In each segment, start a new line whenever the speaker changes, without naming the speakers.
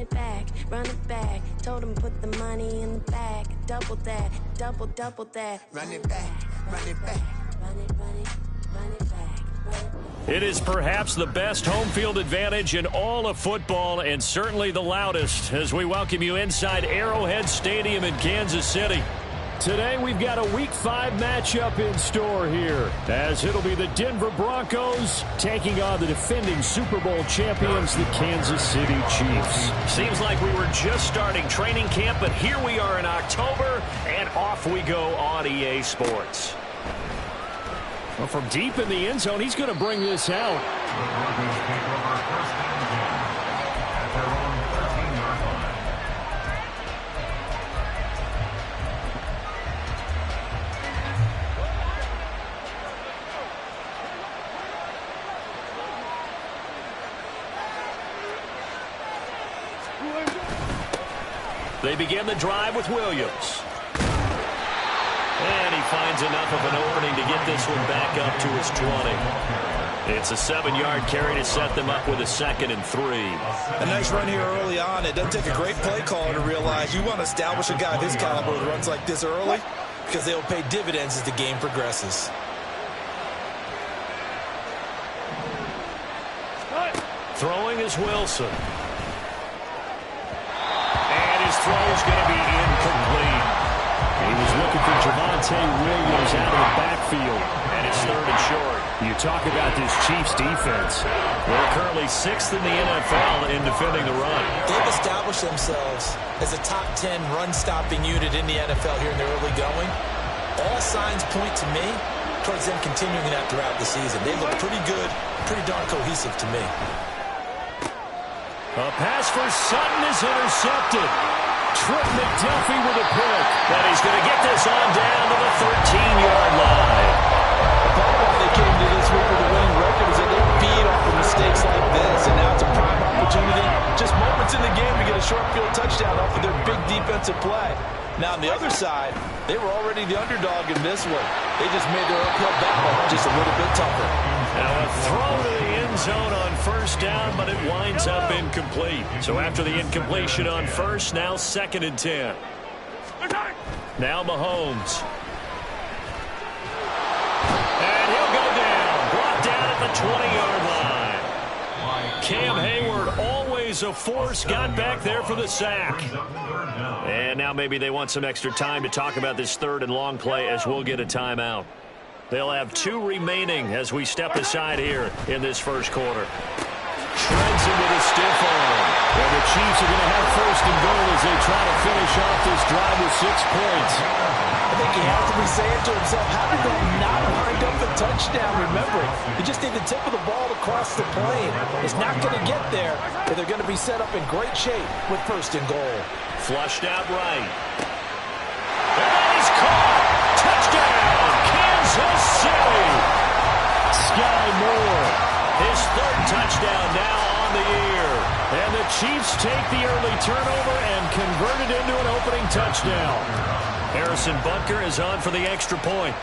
it back, run it back. Told him put the money in the bag. Double that, double that.
Run it back, run it back.
Run it back, run it back.
It is perhaps the best home field advantage in all of football, and certainly the loudest, as we welcome you inside Arrowhead Stadium in Kansas City. Today we've got a Week 5 matchup in store here, as it'll be the Denver Broncos taking on the defending Super Bowl champions, the Kansas City Chiefs. Seems like we were just starting training camp, but here we are in October, and off we go on EA Sports. Well, from deep in the end zone, he's going to bring this out. They begin the drive with Williams. And he finds enough of an opening to get this one back up to his 20. It's a 7-yard carry to set them up with a 2nd and 3.
A nice run here early on. It doesn't take a great play caller to realize you want to establish a guy of his caliber who runs like this early, because they'll pay dividends as the game progresses.
Throwing is Wilson. And his throw is going to be incomplete. He was looking for Javonte Williams out of the backfield. And it's 3rd and short. You talk about this Chiefs defense. They're currently 6th in the NFL in defending the run.
They've established themselves as a top 10 run-stopping unit in the NFL here in the early going. All signs point to me towards them continuing that throughout the season. They look pretty good, pretty darn cohesive to me.
A pass for Sutton is intercepted. Trip McDuffie with a pick. But he's going to get this on down to the 13-yard line.
Part of why they came to this week with a winning record is that they feed off of mistakes like this, and now it's a prime opportunity. Just moments in the game to get a short field touchdown off of their big defensive play. Now, on the other side, they were already the underdog in this one. They just made their uphill battle just a little bit tougher.
Now a throw to the end zone on 1st down, but it winds up incomplete. So after the incompletion on 1st, now 2nd and 10. Now Mahomes. And he'll go down. Brought down at the 20-yard line. Cam Hayward, always a force, got back there for the sack. And now maybe they want some extra time to talk about this 3rd and long play, as we'll get a timeout. They'll have 2 remaining as we step aside here in this 1st quarter. Shreds him with a stiff arm. And the Chiefs are going to have 1st and goal as they try to finish off this drive with 6 points.
I think he has to be saying to himself, how did they not wind up the touchdown? Remember, you just need the tip of the ball to cross the plane. It's not going to get there, but they're going to be set up in great shape with 1st and goal.
Flushed out right. And he's caught. Touchdown, Kansas City. Sky Moore, his 3rd touchdown now on the year. And the Chiefs take the early turnover and convert it into an opening touchdown. Harrison Butker is on for the extra point.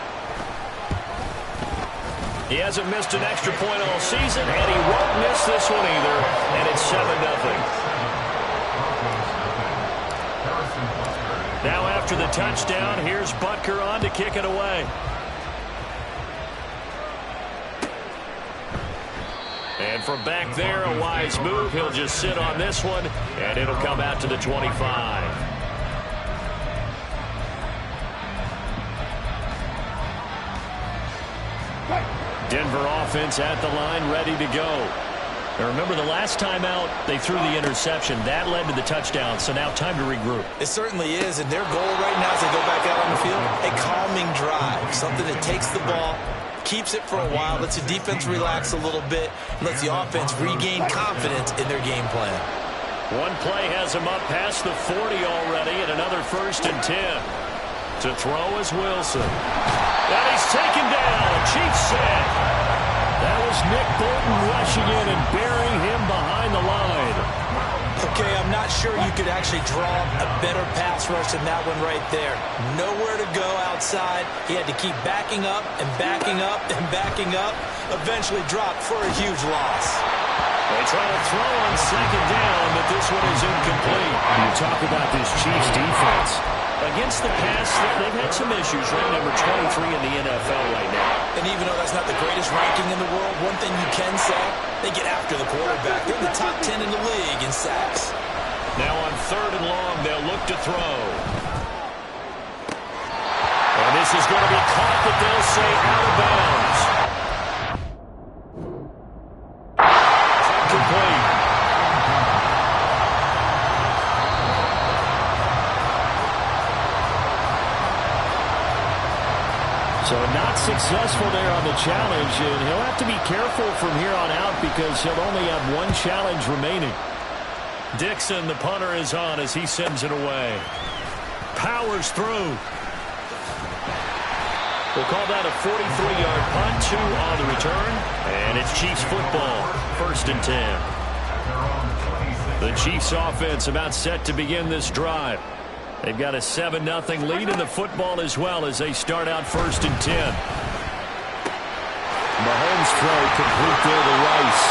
He hasn't missed an extra point all season, and he won't miss this one either. And it's 7-0. Now after the touchdown, here's Butker on to kick it away. And from back there, a wise move. He'll just sit on this one, and it'll come out to the 25. Denver offense at the line, ready to go. Now remember, the last time out, they threw the interception. That led to the touchdown, so now time to regroup.
It certainly is, and their goal right now as they go back out on the field, a calming drive, something that takes the ball, keeps it for a while, lets the defense relax a little bit, and lets the offense regain confidence in their game plan.
One play has him up past the 40 already, and another 1st and 10. To throw is Wilson. And he's taken down. Chiefs set. That was Nick Bolton rushing in and burying him behind the line.
Okay, I'm not sure you could actually draw a better pass rush than that one right there. Nowhere to go outside. He had to keep backing up and backing up and backing up. Eventually dropped for a huge loss.
They try to throw on 2nd down, but this one is incomplete. You talk about this Chiefs defense. Against the pass, they've had some issues. Ranked number 23 in the NFL right now.
And even though that's not the greatest ranking in the world, one thing you can say, they get after the quarterback. They're in the top 10 in the league in sacks.
Now on 3rd and long, they'll look to throw. And this is going to be caught, but they'll say out of bounds. Complete. So not successful there on the challenge, and he'll have to be careful from here on out because he'll only have one challenge remaining. Dixon, the punter, is on as he sends it away. Powers through. We'll call that a 43-yard punt, 2 on the return, and it's Chiefs football, 1st and 10. The Chiefs offense about set to begin this drive. They've got a 7-0 lead in the football as well as they start out 1st and 10. Mahomes throw complete there to Rice.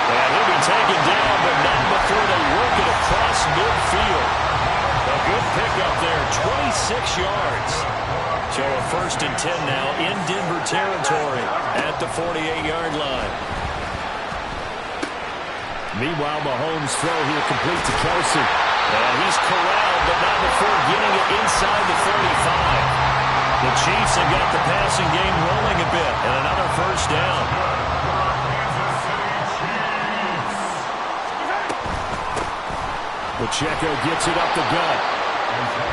And he'll be taken down, but not before they work it across midfield. A good pickup there, 26 yards. So a 1st and 10 now in Denver territory at the 48-yard line. Meanwhile, Mahomes' throw here complete to Kelsey. And he's corralled, but not before getting it inside the 35. The Chiefs have got the passing game rolling a bit, and another 1st down. Pacheco gets it up the gut.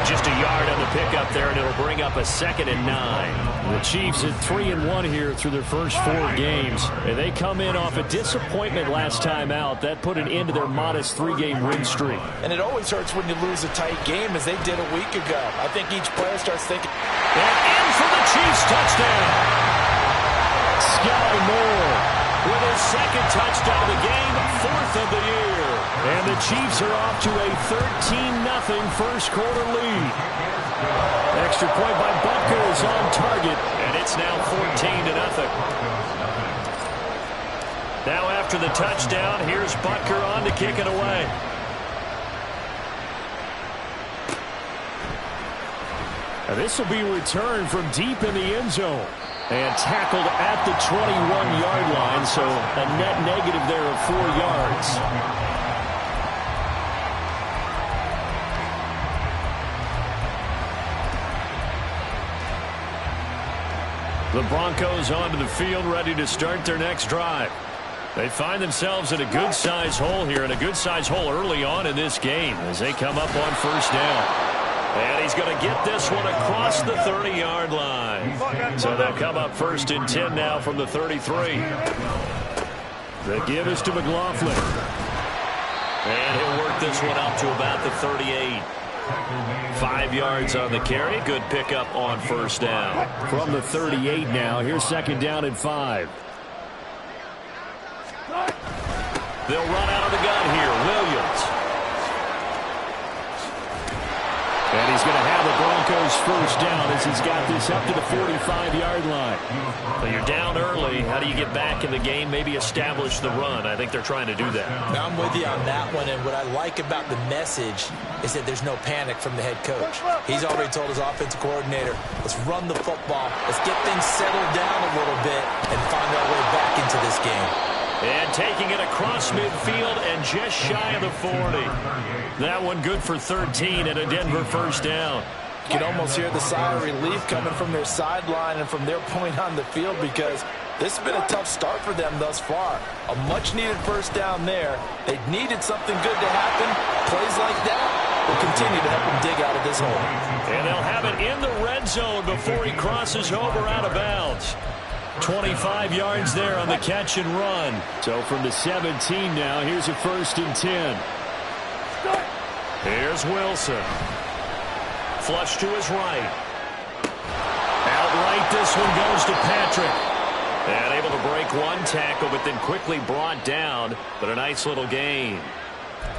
Just a yard on the pickup there, and it'll bring up a 2nd and 9. The Chiefs at 3-1 here through their first 4 games. And they come in off a disappointment last time out. That put an end to their modest 3-game win streak.
And it always hurts when you lose a tight game, as they did a week ago. I think each player starts thinking.
And in for the Chiefs touchdown. Sky Moore with his 2nd touchdown of the game, 4th of the year. And the Chiefs are off to a 13-0 first quarter lead. Extra point by Butker is on target, and it's now 14-0. Now after the touchdown, here's Butker on to kick it away. And this will be returned from deep in the end zone. And tackled at the 21-yard line, so a net negative there of 4 yards. The Broncos onto the field, ready to start their next drive. They find themselves in a good-sized hole here, and a good-sized hole early on in this game as they come up on 1st down. And he's going to get this one across the 30-yard line. So they'll come up 1st and 10 now from the 33. The give is to McLaughlin. And he'll work this one up to about the 38. 5 yards on the carry. Good pickup on 1st down. From the 38 now, here's 2nd down and 5. They'll run out of the gun here. Williams. And he's going to have the Broncos 1st down as he's got this up to the 45-yard line. Well, you're down early. How do you get back in the game? Maybe establish the run. I think they're trying to do that.
Now, I'm with you on that one, and what I like about the message is that there's no panic from the head coach. He's already told his offensive coordinator, let's run the football, let's get things settled down a little bit and find our way back into this game.
And taking it across midfield and just shy of the 40. That one good for 13 and a Denver 1st down.
You can almost hear the sigh of relief coming from their sideline and from their point on the field because this has been a tough start for them thus far. A much-needed 1st down there. They needed something good to happen. Plays like that will continue to help them dig out of this hole.
And they'll have it in the red zone before he crosses over out of bounds. 25 yards there on the catch and run. So from the 17 now, here's a 1st and 10. Here's Wilson. Flush to his right. Outright, this one goes to Patrick. And able to break one tackle, but then quickly brought down. But a nice little gain.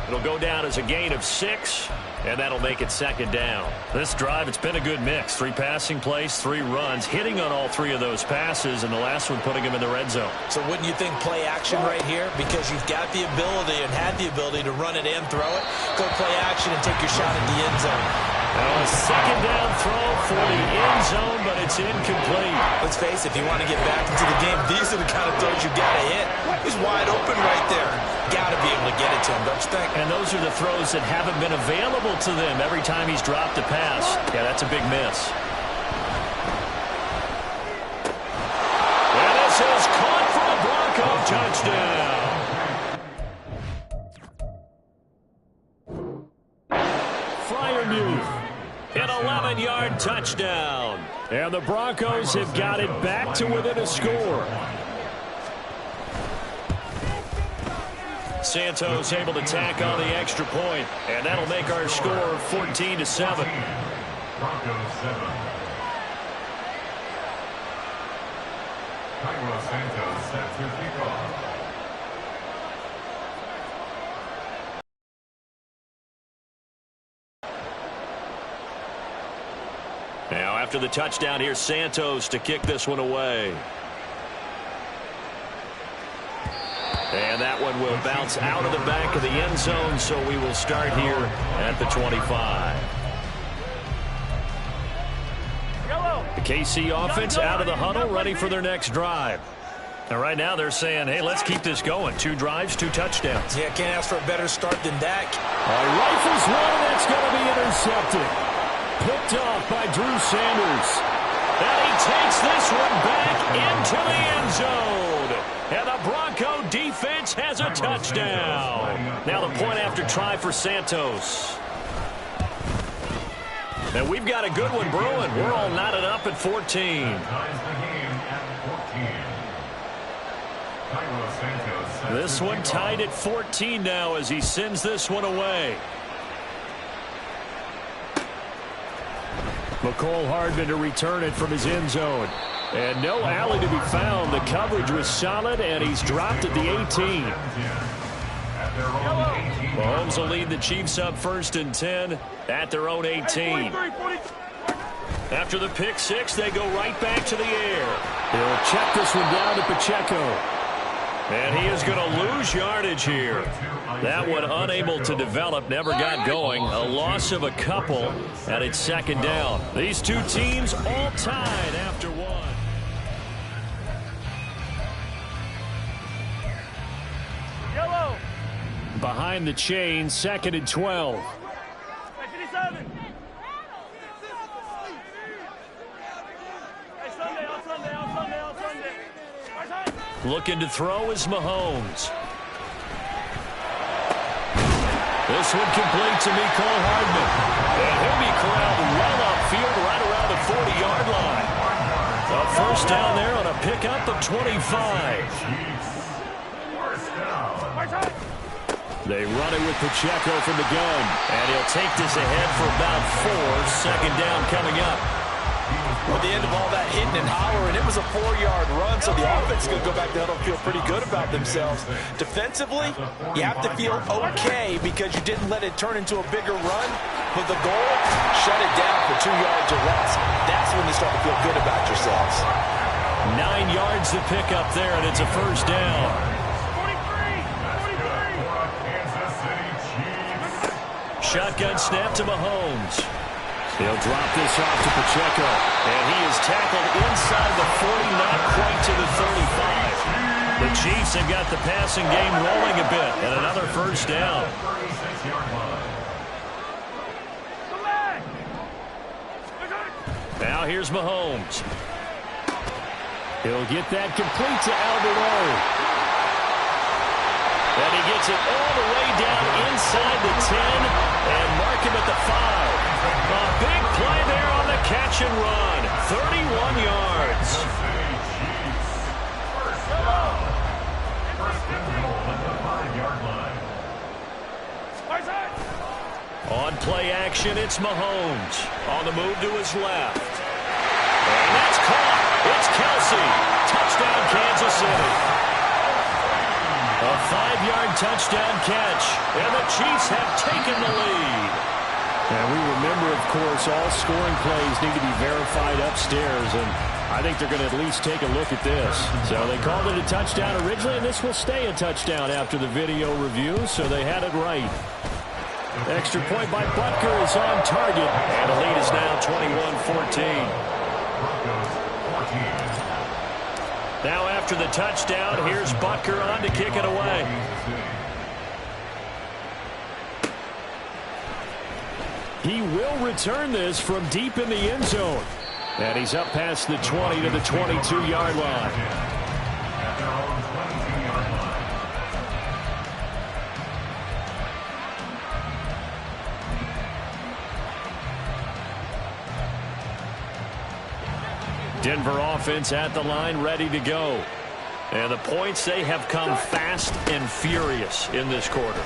It'll go down as a gain of 6, and that'll make it second down. This drive, it's been a good mix. 3 passing plays, 3 runs, hitting on all 3 of those passes, and the last one putting him in the red zone.
So wouldn't you think play action right here? Because you've got the ability and had the ability to run it and throw it. Go play action and take your shot at the end zone.
Now a second down throw for the end zone, but it's incomplete.
Let's face it, if you want to get back into the game, these are the kind of throws you got to hit. He's wide open right there. Got to be able to get it to him, don't you think?
And those are the throws that haven't been available to them every time he's dropped a pass. Yeah, that's a big miss. And this is caught for a Bronco touchdown. An 11-yard touchdown. And the Broncos have got it back to within a score. Santos able to tack on the extra point, and that'll make our score 14-7.
Broncos 7. Carlos Santos set to kickoff.
Now after the touchdown, here's Santos to kick this one away. And that one will bounce out of the back of the end zone, so we will start here at the 25. The KC offense out of the huddle, ready for their next drive. And right now they're saying, hey, let's keep this going. 2 drives, 2 touchdowns.
Yeah, can't ask for a better start than that.
Rifles one, that's going to be intercepted. Picked off by Drew Sanders. And he takes this one back into the end zone. And the Bronco defense has a touchdown. Now the point after try for Santos. And we've got a good one brewing. We're all knotted up at 14. This one tied at 14 now as he sends this one away. McCole Hardman to return it from his end zone. And no alley to be found. The coverage was solid, and he's dropped at the 18. Mahomes will lead the Chiefs up 1st and 10 at their own 18. After the pick 6, they go right back to the air. He'll check this one down to Pacheco. And he is going to lose yardage here. That one unable to develop, never got going. A loss of a couple, and it's second down. These two teams all tied after one.
Yellow.
Behind the chain, 2nd and 12. Looking to throw is Mahomes. This one complete to Mecole Hardman. And he'll be corralled well upfield right around the 40-yard line. A first down there on a pickup of 25. They run it with Pacheco from the gun. And he'll take this ahead for about 4. Second down coming up.
Well, the end of all that hitting and hollering, it was a 4-yard run, so the offense is going to go back to huddle and feel pretty good about themselves. Defensively, you have to feel okay because you didn't let it turn into a bigger run. But the goal, shut it down for 2 yards or less. That's when you start to feel good about yourselves.
9 yards to pick up there, and it's a first down. Shotgun snap to Mahomes. He'll drop this off to Pacheco. And he is tackled inside the 40, not quite to the 35. The Chiefs have got the passing game rolling a bit. And another first down. Now here's Mahomes. He'll get that complete to Alvarado. And he gets it all the way down inside the 10 and mark him at the 5. A big play there on the catch and run. 31 yards. On play action, it's Mahomes. On the move to his left. And that's caught. It's Kelsey. Touchdown, Kansas City. A A 5-yard touchdown catch, and the Chiefs have taken the lead. And we remember, of course, all scoring plays need to be verified upstairs, and I think they're going to at least take a look at this. So they called it a touchdown originally, and this will stay a touchdown after the video review, so they had it right. Extra point by Butker is on target, and the lead is now 21-14. Now after the touchdown, here's Butker on to kick it away. He will return this from deep in the end zone. And he's up past the 20 to the 22-yard line. Denver offense at the line, ready to go. And the points, they have come fast and furious in this quarter.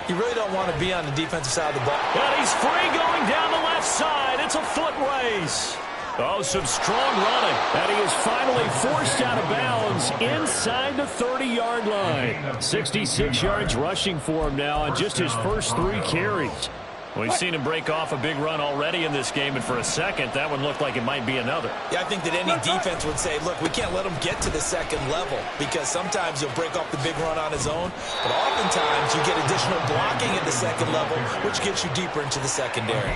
You really don't want to be on the defensive side of the ball.
And he's free going down the left side. It's a foot race. Oh, some strong running. And he is finally forced out of bounds inside the 30-yard line. 66 yards rushing for him now on just his first 3 carries. We've seen him break off a big run already in this game, and for a second, that one looked like it might be another.
Yeah, I think that any defense would say, look, we can't let him get to the second level, because sometimes he'll break off the big run on his own, but oftentimes you get additional blocking at the second level, which gets you deeper into the secondary.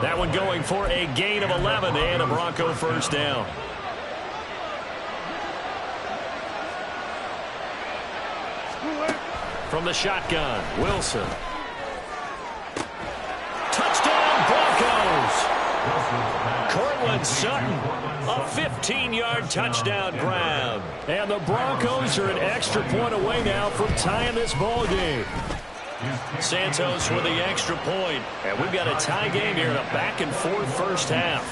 That one going for a gain of 11 and a Bronco first down. From the shotgun, Wilson. Touchdown, Broncos. Cortland Sutton, a 15-yard touchdown grab. And the Broncos are an extra point away now from tying this ball game. Santos with the extra point. And we've got a tie game here in a back-and-forth first half.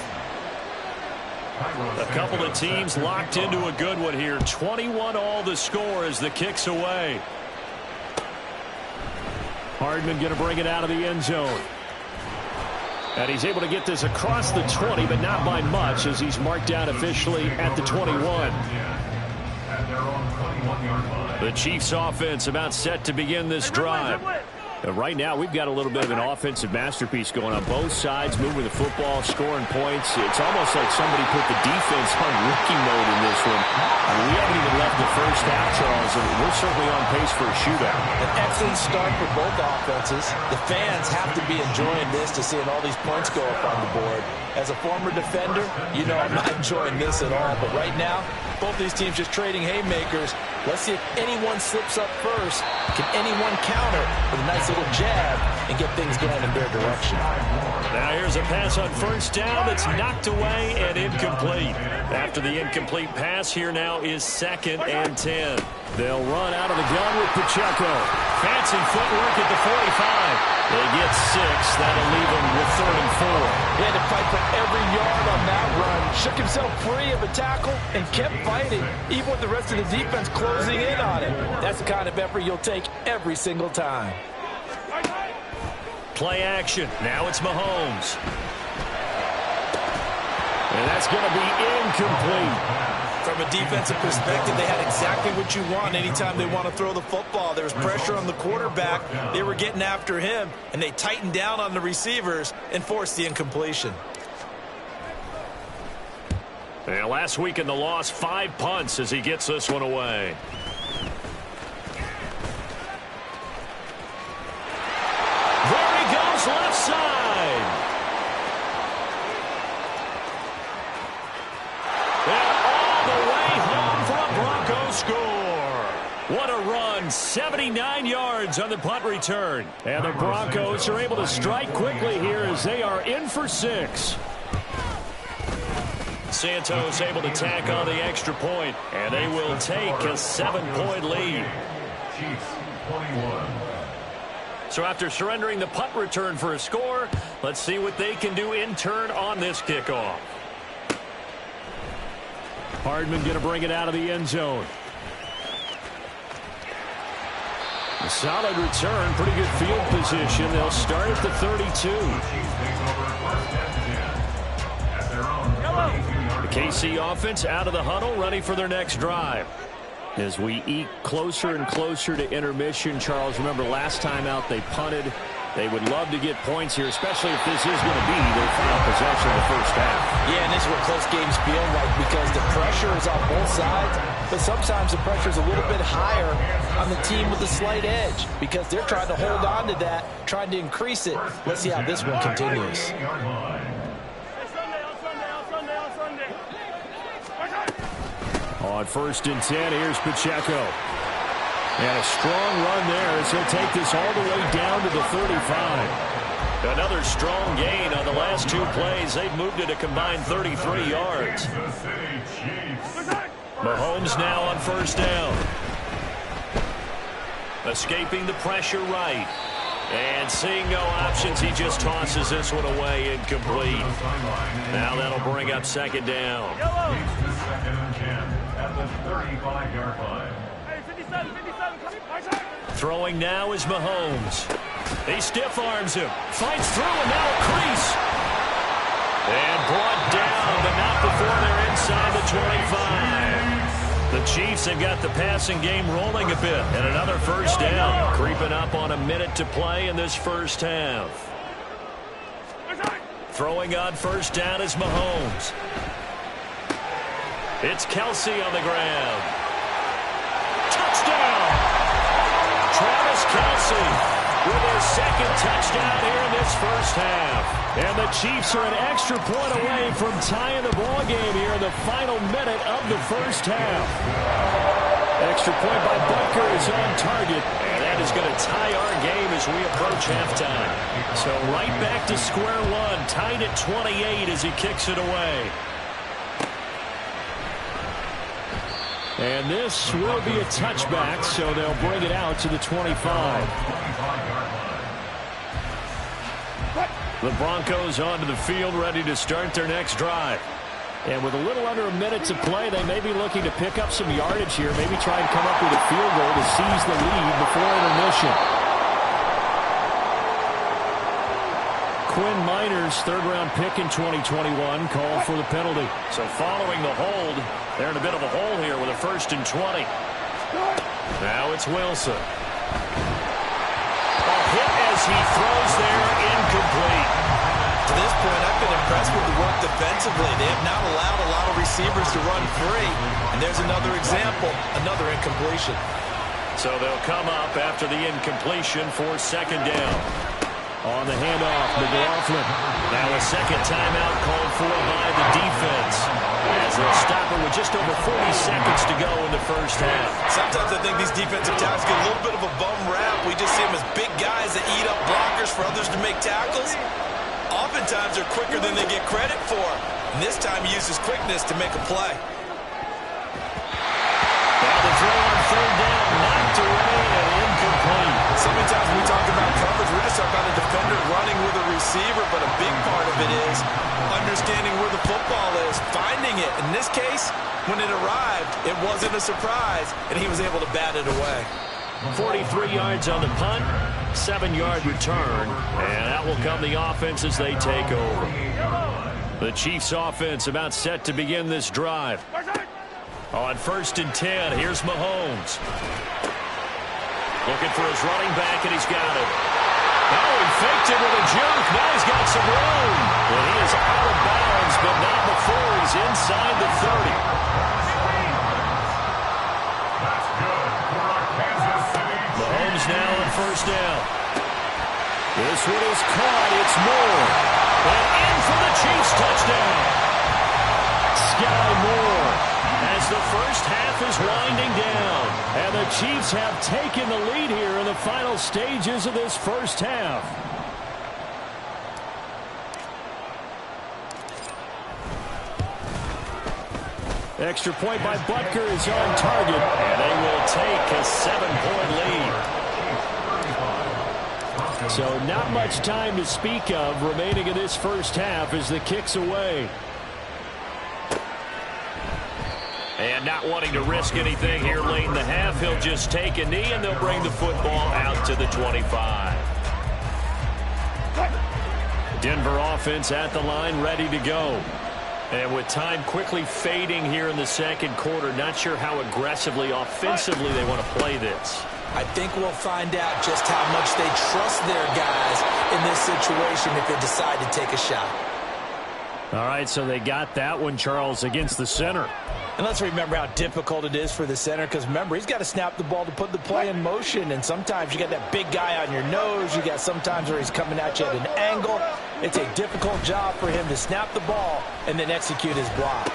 A couple of teams locked into a good one here. 21-all the score as the kick's away. Hardman going to bring it out of the end zone. And he's able to get this across the 20, but not by much, as he's marked down officially at the 21. The Chiefs offense about set to begin this drive. Right now, we've got a little bit of an offensive masterpiece going on both sides, moving the football, scoring points. It's almost like somebody put the defense on rookie mode in this one. We haven't even left the first half, Charles, and we're certainly on pace for a shootout.
An excellent start for both offenses. The fans have to be enjoying this to seeing all these points go up on the board. As a former defender, you know I'm not enjoying this at all. But right now, both these teams just trading haymakers. Let's see if anyone slips up first. Can anyone counter with a nice little jab and get things going in their direction?
Now here's a pass on first down that's knocked away and incomplete. After the incomplete pass, here now is 2nd and 10. They'll run out of the gun with Pacheco. Fancy footwork at the 45. They get 6. That'll leave them with 3rd and 4.
He had to fight for every yard on that run. Shook himself free of a tackle and kept fighting, even with the rest of the defense closing in on him. That's the kind of effort you'll take every single time.
Play action. Now it's Mahomes. And that's going to be incomplete.
From a defensive perspective, they had exactly what you want anytime they want to throw the football. There was pressure on the quarterback. They were getting after him, and they tightened down on the receivers and forced the incompletion.
And last week in the loss, 5 punts as he gets this one away. There he goes, left side. And all the way home for a Broncos score. What a run. 79 yards on the punt return. And the Broncos are able to strike quickly here as they are in for 6. Santos able to tack on the extra point, and they will take a 7-point lead. So after surrendering the punt return for a score, let's see what they can do in turn on this kickoff. Hardman going to bring it out of the end zone. A solid return, pretty good field position. They'll start at the 32. The KC offense out of the huddle, ready for their next drive. As we eke closer and closer to intermission, Charles, remember last time out they punted. They would love to get points here, especially if this is going to be their final possession of the first half.
Yeah, and this is what close games feel like because the pressure is on both sides, but sometimes the pressure is a little bit higher on the team with a slight edge because they're trying to hold on to that, trying to increase it. Let's see how this one continues.
On 1st and 10, here's Pacheco. And a strong run there as he'll take this all the way down to the 35. Another strong gain on the last 2 plays. They've moved it a combined 33 yards. Mahomes now on 1st down. Escaping the pressure right. And seeing no options, he just tosses this one away, incomplete. Now that'll bring up 2nd down.
At the 35-yard line.
Throwing now is Mahomes. He stiff arms him. Fights through and now a crease. And brought down, but not before they're inside the 25. The Chiefs have got the passing game rolling a bit. And another 1st down. Creeping up on a minute to play in this first half. Throwing on 1st down is Mahomes. It's Kelsey on the ground. Touchdown! Travis Kelsey with his 2nd touchdown here in this first half. And the Chiefs are an extra point away from tying the ball game here in the final minute of the first half. Extra point by Butker is on target. And that is going to tie our game as we approach halftime. So right back to square one, tied at 28 as he kicks it away. And this will be a touchback, so they'll bring it out to the 25. The Broncos onto the field, ready to start their next drive. And with a little under a minute to play, they may be looking to pick up some yardage here, maybe try and come up with a field goal to seize the lead before intermission. Quinn Miners, 3rd-round pick in 2021, called for the penalty. So following the hold, they're in a bit of a hole here with a 1st and 20. Now it's Wilson. A hit as he throws there, incomplete.
To this point, I've been impressed with the work defensively. They have not allowed a lot of receivers to run free. And there's another example, another incompletion.
So they'll come up after the incompletion for 2nd down. On the handoff, McLaughlin. Now a 2nd timeout called for by the defense. As they'll stop it with just over 40 seconds to go in the first half.
Sometimes I think these defensive tackles get a little bit of a bum rap. We just see them as big guys that eat up blockers for others to make tackles. Oftentimes they're quicker than they get credit for. And this time he uses quickness to make a play.
Now the throw on 3rd down, knocked away and incomplete.
So many times when we talk about coverage, we're just talking about a defender running with a receiver, but a big part of it is understanding where the football is, finding it. In this case, when it arrived, it wasn't a surprise, and he was able to bat it away.
43 yards on the punt, 7-yard return, and that will come the offense as they take over. The Chiefs offense about set to begin this drive. On 1st and 10, here's Mahomes. Looking for his running back, and he's got it. Oh, he faked it with a juke. Now he's got some room. And he is out of bounds, but not before he's inside the 30.
That's good for our Kansas City.
Mahomes now on 1st down. This one is caught. It's Moore. And in for the Chiefs touchdown. Sky Moore. As the first half is winding down. And the Chiefs have taken the lead here in the final stages of this first half. Extra point by Butker is on target. And they will take a 7-point lead. So not much time to speak of remaining in this first half as the kick's away. And not wanting to risk anything here late in the half, he'll just take a knee and they'll bring the football out to the 25. Denver offense at the line, ready to go. And with time quickly fading here in the second quarter, not sure how aggressively, offensively they want to play this.
I think we'll find out just how much they trust their guys in this situation if they decide to take a shot.
All right, so they got that one, Charles, against the center.
And let's remember how difficult it is for the center, because remember, he's got to snap the ball to put the play in motion, and sometimes you got that big guy on your nose. You got sometimes where he's coming at you at an angle. It's a difficult job for him to snap the ball and then execute his block.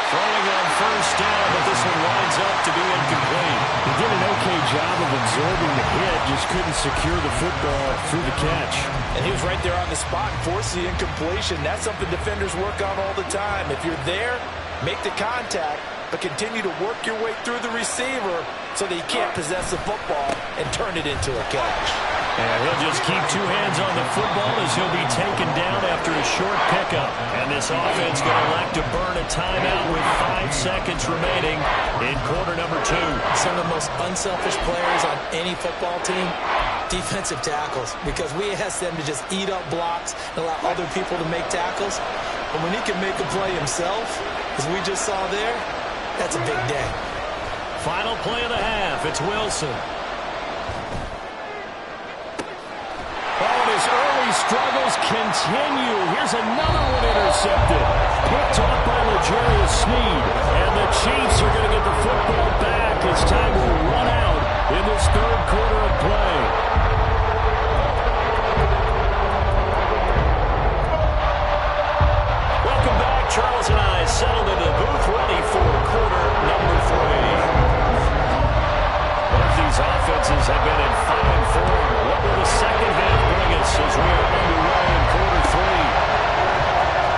Throwing on first down, but this one winds up to be incomplete.
He did an okay job of absorbing the hit, just couldn't secure the football through the catch.
And he was right there on the spot and forced the incompletion. That's something defenders work on all the time. If you're there, make the contact, but continue to work your way through the receiver so that he can't possess the football and turn it into a catch.
And he'll just keep two hands on the football as he'll be taken down after a short pickup. And this offense going to elect to burn a timeout with 5 seconds remaining in quarter number 2.
Some of the most unselfish players on any football team, defensive tackles, because we ask them to just eat up blocks and allow other people to make tackles. But when he can make a play himself, as we just saw there, that's a big day.
Final play of the half. It's Wilson. His early struggles continue. Here's another one intercepted. Picked off by L'Jarius Sneed. And the Chiefs are going to get the football back as time will run out in this third quarter of play. Welcome back. Charles and I settled into the booth ready for quarter number 3. Both these offenses have been in fine form. What will the second half bring us as we are underway in quarter 3?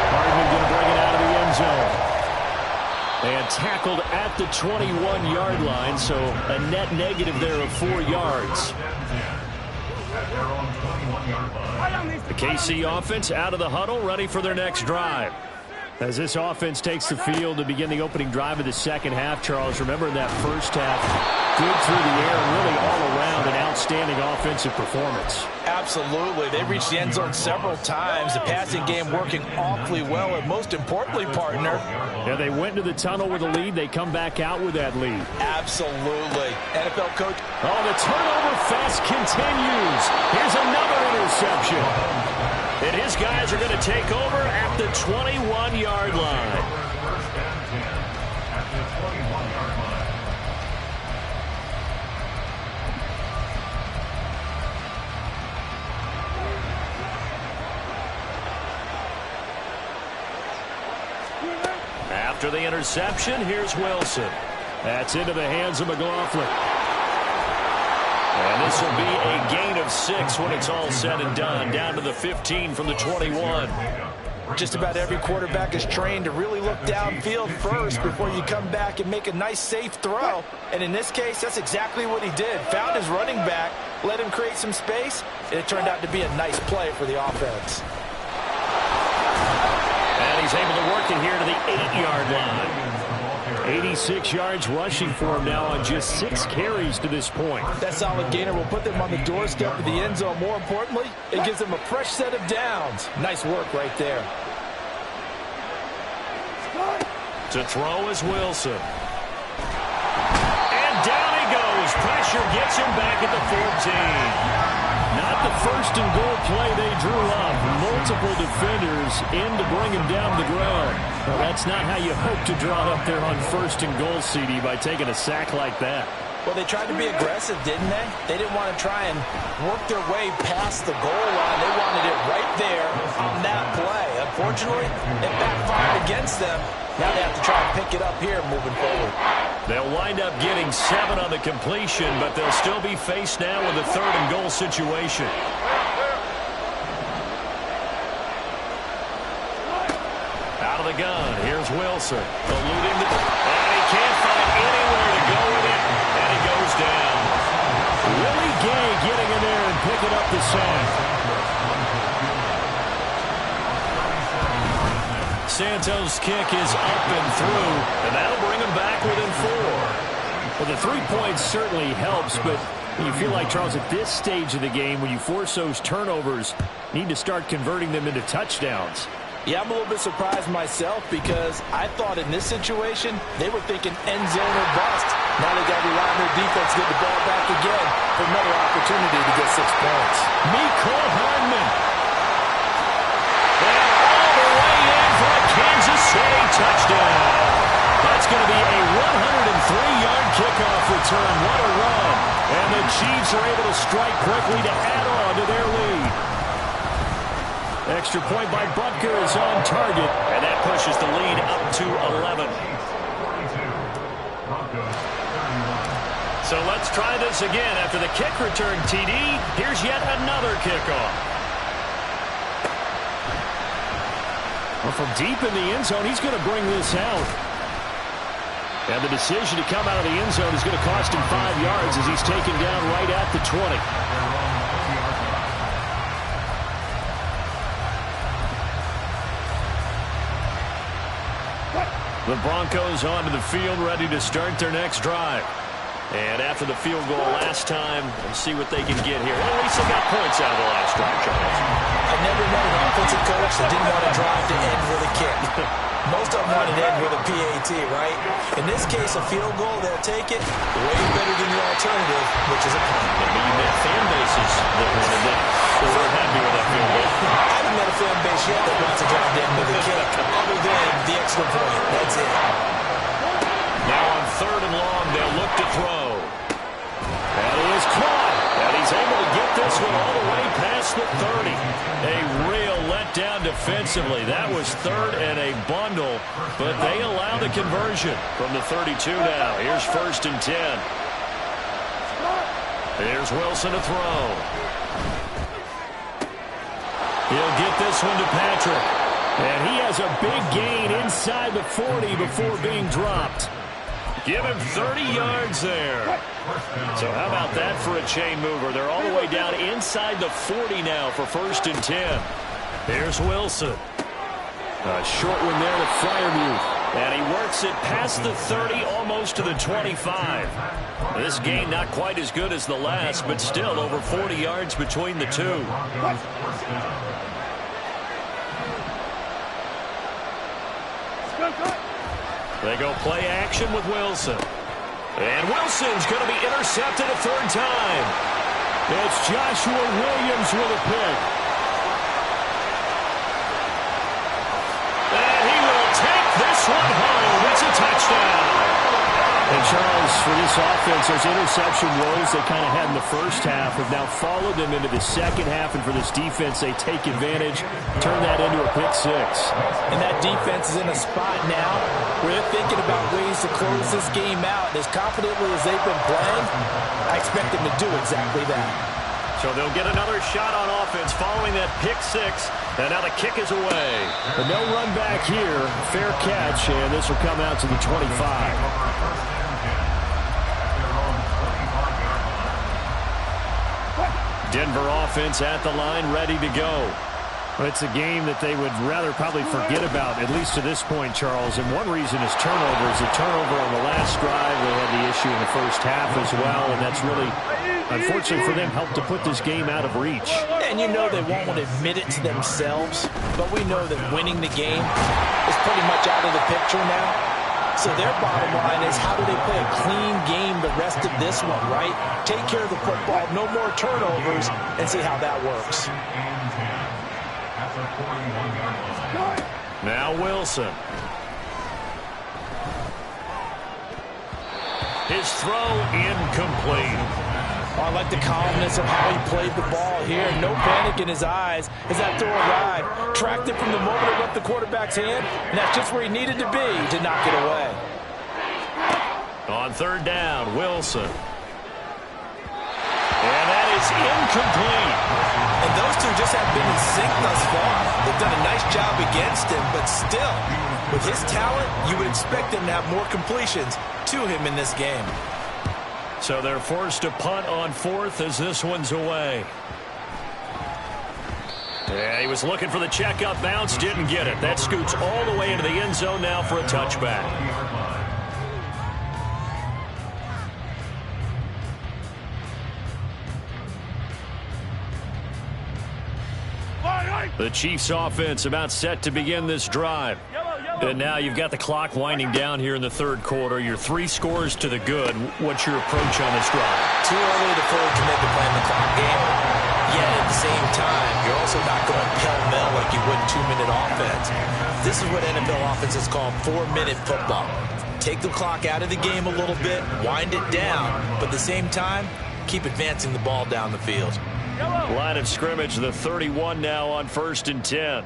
Hardman going to bring it out of the end zone. And tackled at the 21-yard line, so a net negative there of 4 yards. The KC offense out of the huddle, ready for their next drive. As this offense takes the field to begin the opening drive of the second half, Charles, remember in that first half, good through the air, really all around an outstanding offensive performance.
Absolutely. They reached the end zone several times. The passing game working awfully well, and most importantly, partner.
Yeah, they went into the tunnel with a lead. They come back out with that lead.
Absolutely. NFL coach.
Oh, the turnover fest continues. Here's another interception. And his guys are going to take over at the 21-yard line. After the interception, here's Wilson.
That's into the hands of McLaughlin.
And this will be a gain of 6 when it's all said and done. Down to the 15 from the 21.
Just about every quarterback is trained to really look downfield first before you come back and make a nice, safe throw. And in this case, that's exactly what he did. Found his running back, let him create some space, and it turned out to be a nice play for the offense.
And he's able to work it here to the 8-yard line.
86 yards rushing for him now on just 6 carries to this point.
That solid gainer will put them on the doorstep of the end zone. More importantly, it gives them a fresh set of downs. Nice work right there.
To throw is Wilson. And down he goes. Pressure gets him back at the 14. Not the first and goal play they drew up. Multiple defenders in to bring him down the ground. Well, that's not how you hope to draw it up there on first and goal, CD, by taking a sack like that.
Well, they tried to be aggressive, didn't they? They didn't want to try and work their way past the goal line. They wanted it right there on that play. Unfortunately, it backfired against them. Now they have to try and pick it up here moving forward.
They'll wind up getting 7 on the completion, but they'll still be faced now with a third and goal situation. Out of the gun, here's Wilson. Eluding the... And he can't find anywhere to go with it, and he goes down. Willie Gay getting in there and picking up the sack. Santos' kick is up and through, and that'll bring him back within 4.
Well, the 3 points certainly helps, but you feel like, Charles, at this stage of the game, when you force those turnovers, you need to start converting them into touchdowns.
Yeah, I'm a little bit surprised myself because I thought in this situation they were thinking end zone or bust. Now they got to rely on their defense to get the ball back again for another opportunity to get 6 points.
Mecole Hardman. And all the way in for a Kansas City touchdown. That's going to be a 103-yard kickoff return. What a run. And the Chiefs are able to strike quickly to add on to their lead. Extra point by Butker is on target, and that pushes the lead up to 11. So let's try this again. After the kick return, TD, here's yet another kickoff. Well, from deep in the end zone, he's going to bring this out. And the decision to come out of the end zone is going to cost him 5 yards as he's taken down right at the 20. The Broncos onto the field, ready to start their next drive. And after the field goal last time, we'll see what they can get here. Well, at least they got points out of the last drive, Charles.
I've never known an offensive coach that didn't want to drive to end with a kick. Most of them want to end with a PAT, right? In this case, a field goal, they'll take it way better than the alternative, which is a punt.
But you met fan bases that were happy with that field goal.
I haven't met a fan base yet that wants to drive to end with a kick, other than the extra point. That's it.
Now on 3rd and long, they'll look to throw. And he is caught. And he's able to get this one all the way past the 30. A real letdown defensively. That was 3rd and a bundle, but they allow the conversion from the 32 now. Here's 1st and 10. Here's Wilson to throw. He'll get this one to Patrick. And he has a big gain inside the 40 before being dropped. Give him 30 yards there. So how about that for a chain mover? They're all the way down inside the 40 now for 1st and 10. Here's Wilson. A short one there to Freiermuth. And he works it past the 30, almost to the 25. This game not quite as good as the last, but still over 40 yards between the two. They go play action with Wilson. And Wilson's going to be intercepted a 3rd time. It's Joshua Williams with a pick. And he will take this one home. It's a touchdown. And Charles, for this offense, those interception woes they kind of had in the first half have now followed them into the second half. And for this defense, they take advantage, turn that into a pick 6.
And that defense is in a spot now where they're thinking about ways to close this game out. As confidently as they've been playing, I expect them to do exactly that.
So they'll get another shot on offense following that pick 6. And now the kick is away. But no run back here. Fair catch, and this will come out to the 25. Denver offense at the line, ready to go.
Well, it's a game that they would rather probably forget about, at least to this point, Charles. And one reason is turnovers. The turnover on the last drive, they had the issue in the first half as well, and that's really, unfortunately for them, helped to put this game out of reach.
And you know they won't admit it to themselves, but we know that winning the game is pretty much out of the picture now. So their bottom line is, how do they play a clean game the rest of this one, right? Take care of the football, no more turnovers, and see how that works.
Now Wilson. His throw incomplete.
Oh, I like the calmness of how he played the ball here. No panic in his eyes as that throw arrived. Tracked it from the moment it left the quarterback's hand, and that's just where he needed to be to knock it away.
On 3rd down, Wilson. And that is incomplete.
And those two just have been in sync thus far. They've done a nice job against him, but still, with his talent, you would expect him to have more completions to him in this game.
So they're forced to punt on 4th as this one's away. Yeah, he was looking for the checkup bounce, didn't get it. That scoots all the way into the end zone now for a touchback.
Line
The Chiefs offense about set to begin this drive. And now you've got the clock winding down here in the third quarter. You're 3 scores to the good. What's your approach on this drive?
Too early to fully commit to playing the clock game. Yet at the same time, you're also not going pell-mell like you would 2-minute offense. This is what NFL offenses call 4-minute football. Take the clock out of the game a little bit, wind it down, but at the same time, keep advancing the ball down the field.
Line of scrimmage, the 31 now on 1st and 10.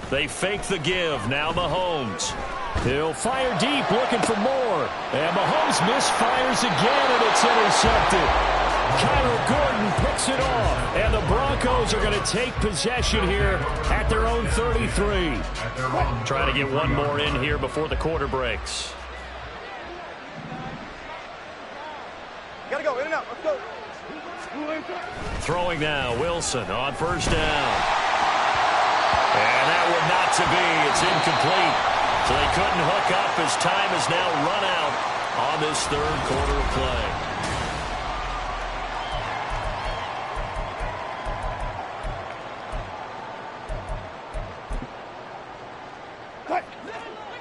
They fake the give. Now Mahomes. He'll fire deep, looking for more. And Mahomes misfires again, and it's intercepted. Kyler Gordon picks it off. And the Broncos are going to take possession here at their own 33. Trying to get one more in here before the quarter breaks.
Gotta go, in and out, let's go.
Throwing now, Wilson on 1st down. And that one not to be. It's incomplete. So they couldn't hook up as time has now run out on this third quarter of play.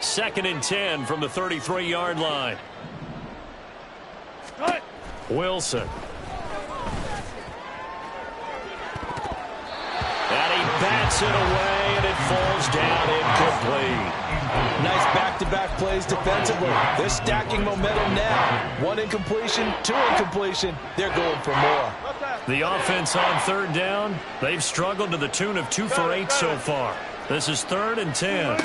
2nd and 10 from the 33-yard line. Wilson. And he bats it away, and it falls down incomplete.
Nice back-to-back plays defensively. They're stacking momentum now. 1 incompletion, 2 incompletion. They're going for more.
The offense on 3rd down, they've struggled to the tune of 2 for 8 so far. This is 3rd and 10.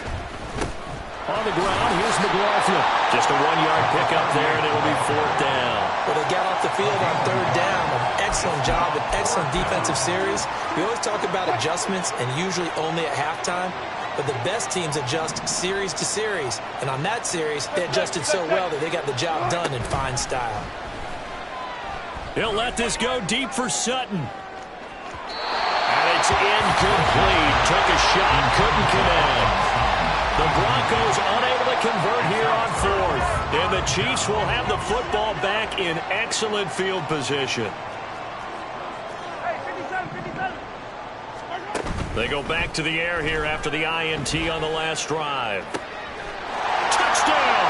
On the ground, here's McLaughlin. Just a 1-yard pickup there, and it will be 4th down.
Well, they got off the field on 3rd down. An excellent job, an excellent defensive series. We always talk about adjustments, and usually only at halftime. But the best teams adjust series to series. And on that series, they adjusted so well that they got the job done in fine style.
He'll let this go deep for Sutton. And it's incomplete. Took a shot, couldn't connect. The Broncos unable to convert here on 4th. And the Chiefs will have the football back in excellent field position. They go back to the air here after the INT on the last drive. Touchdown!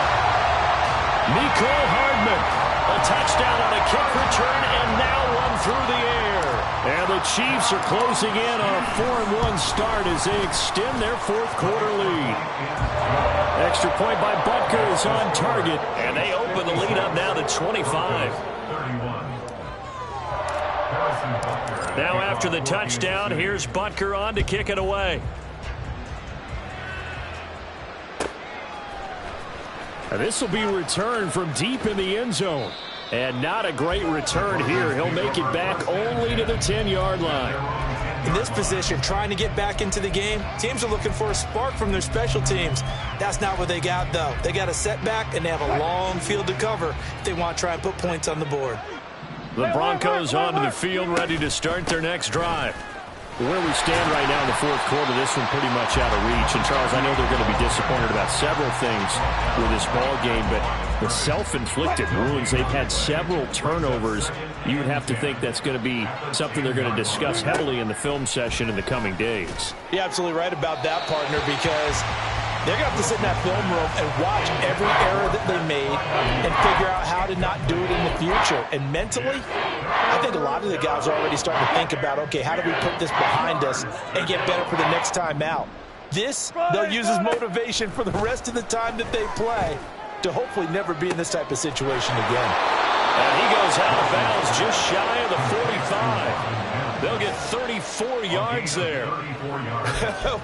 Mecole Hardman. A touchdown on a kick return and now one through the air. And the Chiefs are closing in on a 4-1 start as they extend their 4th quarter lead. Extra point by Butker is on target, and they open the lead up now to 25. Now after the touchdown, here's Butker on to kick it away. And this will be returned from deep in the end zone. And not a great return here. He'll make it back only to the 10-yard line.
In this position, trying to get back into the game, teams are looking for a spark from their special teams. That's not what they got, though. They got a setback, and they have a long field to cover if they want to try and put points on the board.
The Broncos onto the field, ready to start their next drive.
Where we stand right now in the 4th quarter, this one pretty much out of reach. And, Charles, I know they're going to be disappointed about several things with this ball game, but the self-inflicted wounds, they've had several turnovers. You would have to think that's going to be something they're going to discuss heavily in the film session in the coming days.
You're absolutely right about that, partner, because they're going to have to sit in that film room and watch every error that they made and figure out how to not do it in the future. And mentally, I think a lot of the guys are already starting to think about, okay, how do we put this behind us and get better for the next time out? This, they'll use as motivation for the rest of the time that they play to hopefully never be in this type of situation again.
And he goes out of bounds just shy of the 45. They'll get 34 yards there.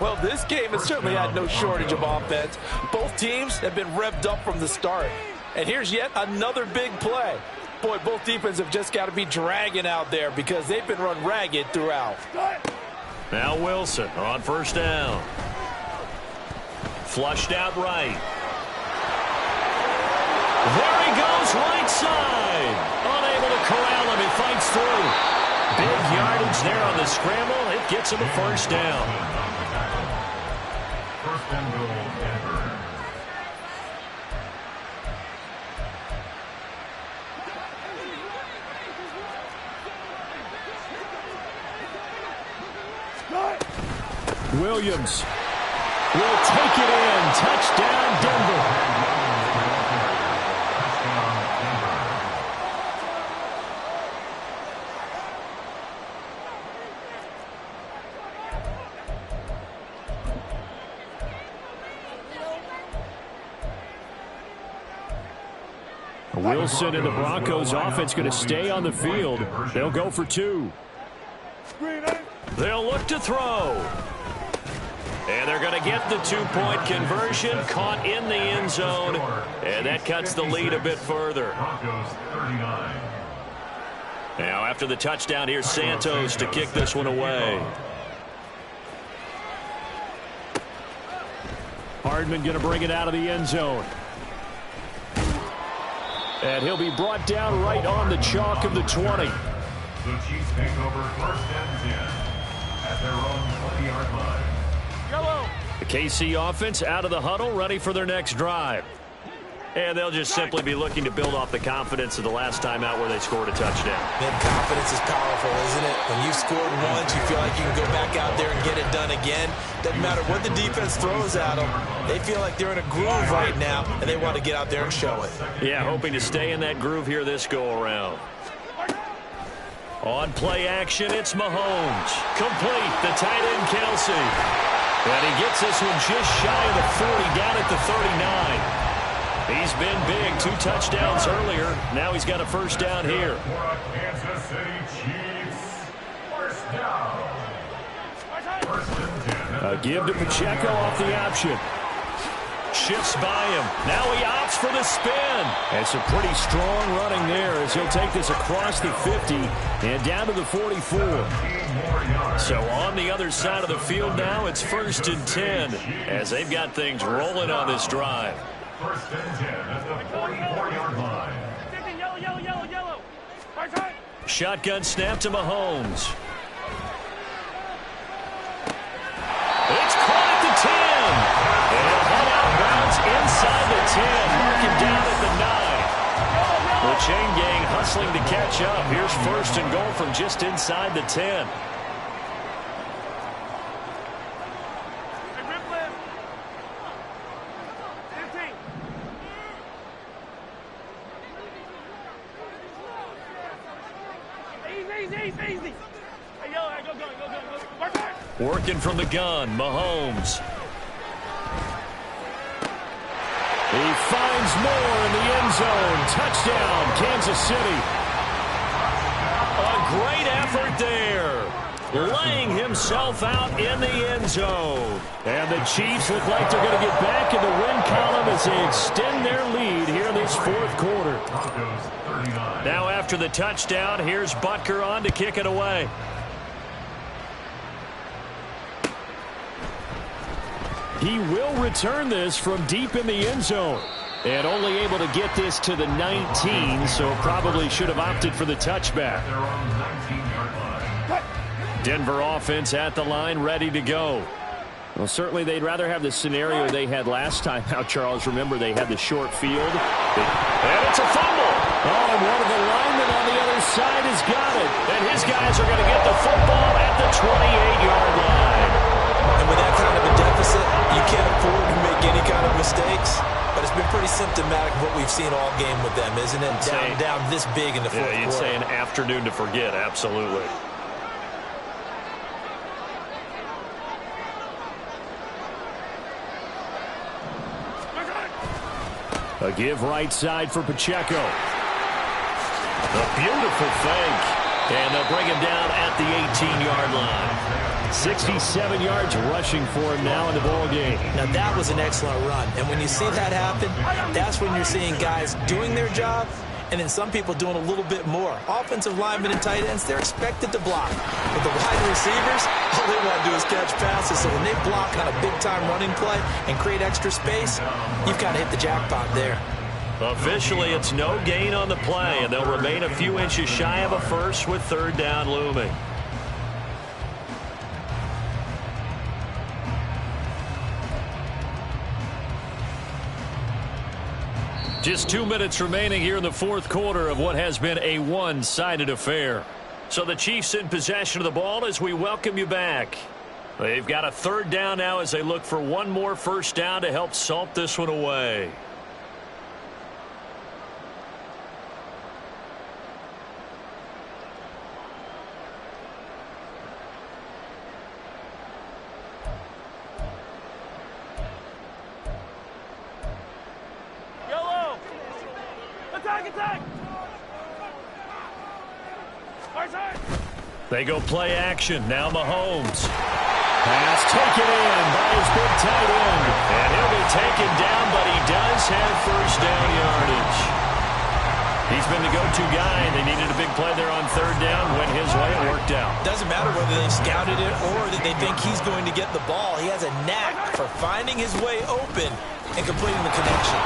Well, this game has certainly had no shortage of offense. Both teams have been revved up from the start. And here's yet another big play. Boy, both defenses have just got to be dragging out there because they've been run ragged throughout.
Now Wilson on 1st down. Flushed out right. There he goes, right side. Unable to corral him. He fights through. Big yardage there on the scramble. It gets him a 1st down.
1st and goal, Denver.
Williams will take it in. Touchdown, Denver. Wilson and the Broncos offense going to stay on the field. They'll go for two. They'll look to throw. And they're going to get the two-point conversion, caught in the end zone, and that cuts the lead a bit further. Now after the touchdown, here's Santos to kick this one away. Hardman going to bring it out of the end zone. And he'll be brought down right on the chalk of the 20.
The Chiefs take over 1st and 10 at their own 20-yard line.
Yellow.
The KC offense out of the huddle, ready for their next drive. And they'll just simply be looking to build off the confidence of the last time out where they scored a touchdown.
Man, confidence is powerful, isn't it? When you've scored once, you feel like you can go back out there and get it done again. Doesn't matter what the defense throws at them. They feel like they're in a groove right now, and they want to get out there and show it.
Yeah, hoping to stay in that groove here this go-around. On play action, it's Mahomes. Complete, the tight end, Kelsey. And he gets this one just shy of the 40, down at the 39. He's been big, 2 touchdowns earlier. Now he's got a first down here.
Kansas City Chiefs. First down. 1st and 10.
A give to Pacheco off the option. Shifts by him. Now he opts for the spin. And some pretty strong running there as he'll take this across the 50 and down to the 44. So on the other side of the field now, it's 1st and 10 as they've got things rolling on this drive.
1st and 10 at the 44-yard line.
Yellow.
Shotgun snap to Mahomes. It's caught at the 10. And he'll head out bounds inside the 10. Mark him down at the 9. The chain gang hustling to catch up. Here's 1st and goal from just inside the 10.
Easy. Hey, go. Work hard.
Working from the gun, Mahomes. He finds more in the end zone. Touchdown, Kansas City. A great effort there. Laying himself out in the end zone. And the Chiefs look like they're going to get back in the win column as they extend their lead here in this 4th quarter. Now after the touchdown, here's Butker on to kick it away. He will return this from deep in the end zone. And only able to get this to the 19, so probably should have opted for the touchback. Denver offense at the line, ready to go. Well, certainly they'd rather have the scenario they had last time out, Charles. Remember, they had the short field. And it's a fumble. Oh, and one of the linemen on the other side has got it. And his guys are going to get the football at the 28-yard line.
And with that kind of a deficit, you can't afford to make any kind of mistakes. But it's been pretty symptomatic of what we've seen all game with them, isn't it? Down this big in the 4th quarter.
You'd say an afternoon to forget, absolutely. A give right side for Pacheco. A beautiful fake. And they'll bring him down at the 18-yard line. 67 yards rushing for him now in the ball game.
Now that was an excellent run. And when you see that happen, that's when you're seeing guys doing their job and then some people doing a little bit more. Offensive linemen and tight ends, they're expected to block. But the wide receivers, all they want to do is catch passes. So when they block on a big-time running play and create extra space, you've got to hit the jackpot there.
Officially, it's no gain on the play, and they'll remain a few inches shy of a first with 3rd down looming. Just 2 minutes remaining here in the 4th quarter of what has been a one-sided affair. So the Chiefs in possession of the ball as we welcome you back. They've got a third down now as they look for one more first down to help salt this one away.
Yellow. Attack.
They go play action. Now Mahomes. Pass taken in by his big tight end. And he'll be taken down, but he does have first down yardage. He's been the go-to guy. They needed a big play there on third down. Went his way. It worked out.
Doesn't matter whether they scouted it or that they think he's going to get the ball. He has a knack for finding his way open and completing the connection.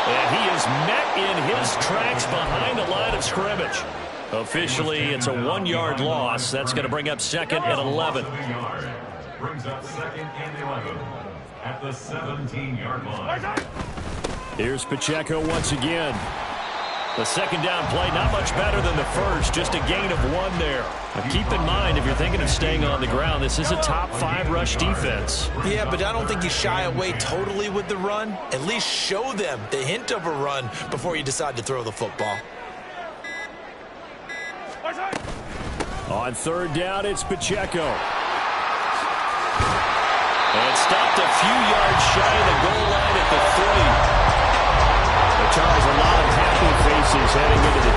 And he is met in his tracks behind the line of scrimmage. Officially, it's a 1-yard loss. That's going to bring up second and 11.
Brings up second and 11 at the 17-yard line.
Here's Pacheco once again. The second down play, not much better than the first, just a gain of 1 there. Now keep in mind, if you're thinking of staying on the ground, this is a top 5 rush defense.
Yeah, but I don't think you shy away totally with the run. At least show them the hint of a run before you decide to throw the football.
On third down, it's Pacheco. And stopped a few yards shy of the goal line at the 3. Charles, a lot of happy faces heading into the